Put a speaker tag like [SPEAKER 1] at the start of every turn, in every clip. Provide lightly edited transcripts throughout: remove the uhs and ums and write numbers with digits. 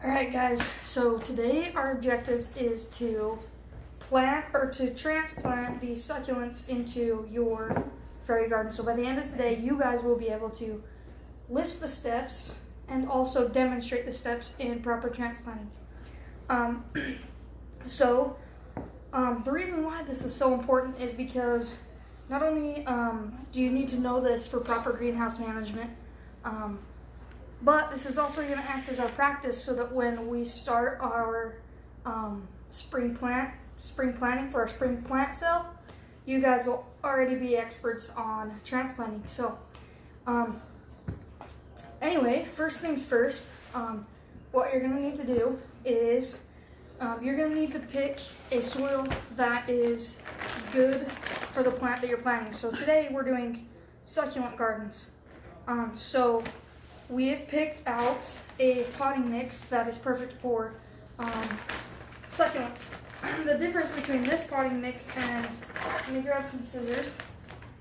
[SPEAKER 1] Alright guys, so today our objectives is to plant or to transplant these succulents into your fairy garden. So by the end of today, you guys will be able to list the steps and also demonstrate the steps in proper transplanting. The reason why this is so important is because not only do you need to know this for proper greenhouse management, but this is also going to act as our practice so that when we start our spring planting for our spring plant sale, you guys will already be experts on transplanting. So anyway, first things first, what you're going to need to do is you're going to need to pick a soil that is good for the plant that you're planting. So today we're doing succulent gardens. So we have picked out a potting mix that is perfect for succulents. The difference between this potting mix and, let me grab some scissors.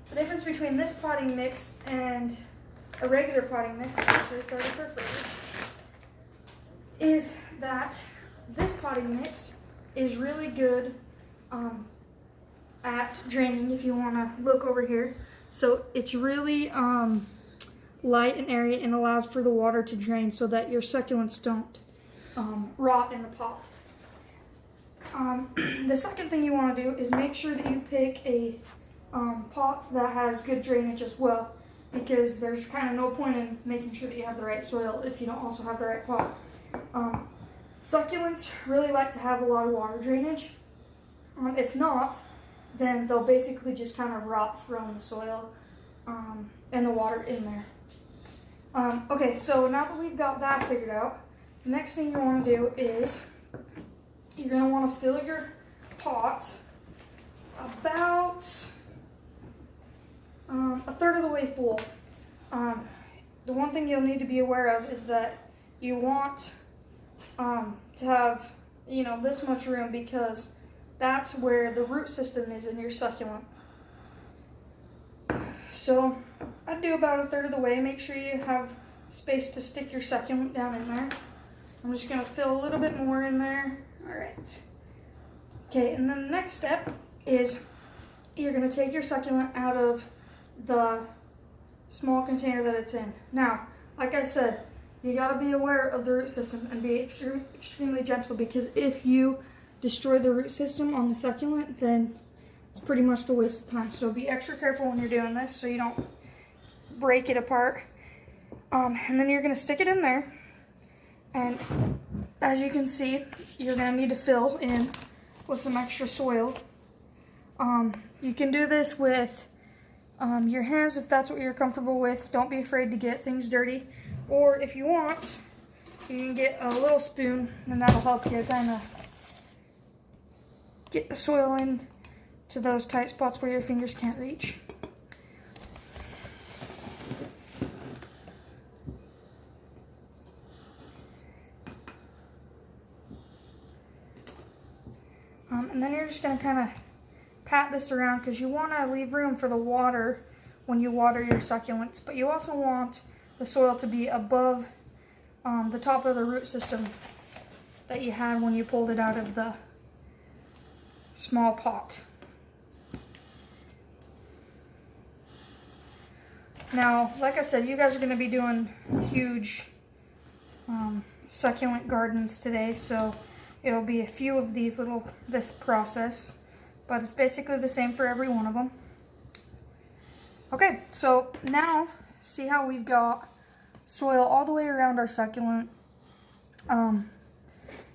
[SPEAKER 1] The difference between this potting mix and a regular potting mix, actually it's already perfect, is that this potting mix is really good at draining, if you want to look over here. So it's really light and airy and allows for the water to drain so that your succulents don't rot in the pot. The second thing you want to do is make sure that you pick a pot that has good drainage as well, because there's kind of no point in making sure that you have the right soil if you don't also have the right pot. Succulents really like to have a lot of water drainage. If not, then they'll basically just kind of rot from the soil and the water in there. Okay, so now that we've got that figured out, the next thing you want to do is you're going to want to fill your pot about a third of the way full. The one thing you'll need to be aware of is that you want to have, this much room, because that's where the root system is in your succulent. So I'd do about a third of the way. Make sure you have space to stick your succulent down in there. I'm just going to fill a little bit more in there. All right. Okay, and then the next step is you're going to take your succulent out of the small container that it's in. Now, like I said, you got to be aware of the root system and be extremely gentle, because if you destroy the root system on the succulent, then it's pretty much a waste of time. So be extra careful when you're doing this so you don't break it apart. And then you're going to stick it in there. And as you can see, you're going to need to fill in with some extra soil. You can do this with your hands if that's what you're comfortable with. Don't be afraid to get things dirty. Or if you want, you can get a little spoon, and that'll help you kind of get the soil in to those tight spots where your fingers can't reach. And then you're just going to kind of pat this around, because you want to leave room for the water when you water your succulents, but you also want the soil to be above the top of the root system that you had when you pulled it out of the small pot. Now, like I said, you guys are going to be doing huge succulent gardens today, so it'll be a few of this process, but it's basically the same for every one of them. Okay, so now see how we've got soil all the way around our succulent. Now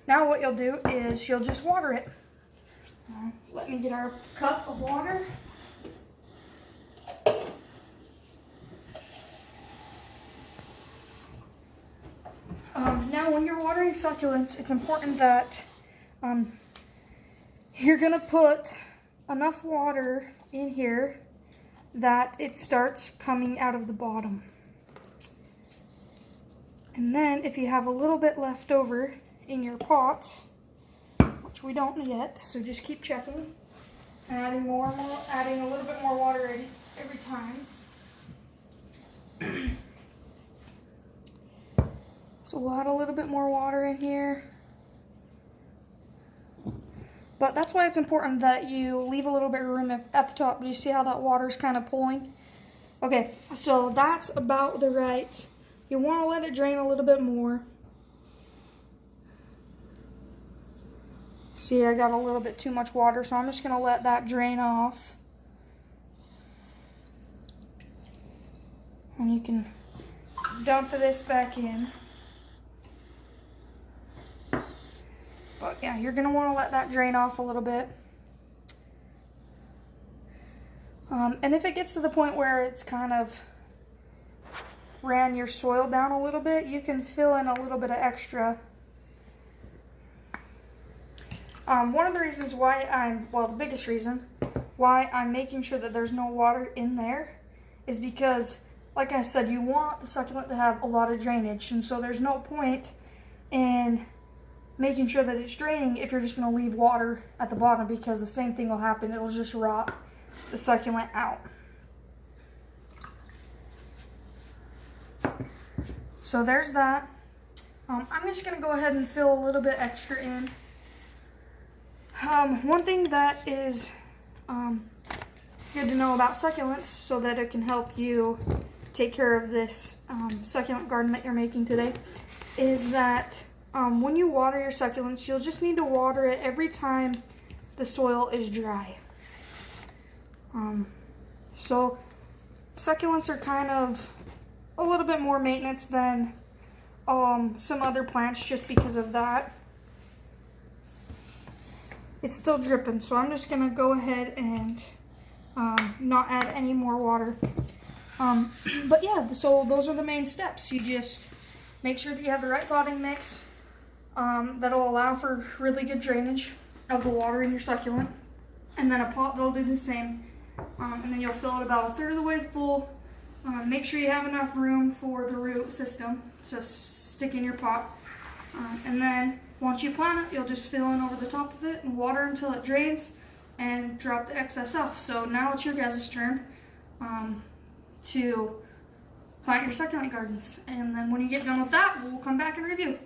[SPEAKER 1] what you'll do is you'll just water it. Let me get our cup of water. Now when you're watering succulents, it's important that you're going to put enough water in here that it starts coming out of the bottom. And then if you have a little bit left over in your pot, which we don't yet, so just keep checking, and adding a little bit more water every time. So we'll add a little bit more water in here. But that's why it's important that you leave a little bit of room at the top. Do you see how that water's kind of pulling? Okay, so that's about the right. You want to let it drain a little bit more. See, I got a little bit too much water, so I'm just going to let that drain off. And you can dump this back in. But yeah, you're going to want to let that drain off a little bit. And if it gets to the point where it's kind of ran your soil down a little bit, you can fill in a little bit of extra. One of the reasons why the biggest reason why I'm making sure that there's no water in there is because, like I said, you want the succulent to have a lot of drainage, and so there's no point in making sure that it's draining if you're just going to leave water at the bottom, because the same thing will happen. It'll just rot the succulent out. So there's that. I'm just going to go ahead and fill a little bit extra in. One thing that is good to know about succulents, so that it can help you take care of this succulent garden that you're making today, is that when you water your succulents, you'll just need to water it every time the soil is dry. So succulents are kind of a little bit more maintenance than some other plants, just because of that. It's still dripping, so I'm just going to go ahead and not add any more water. But yeah, so those are the main steps. You just make sure that you have the right potting mix that'll allow for really good drainage of the water in your succulent, and then a pot that'll do the same. And then you'll fill it about a third of the way full. Make sure you have enough room for the root system to stick in your pot. And then once you plant it, you'll just fill in over the top of it and water until it drains and drop the excess off. So now it's your guys' turn to plant your succulent gardens. And then when you get done with that, we'll come back and review.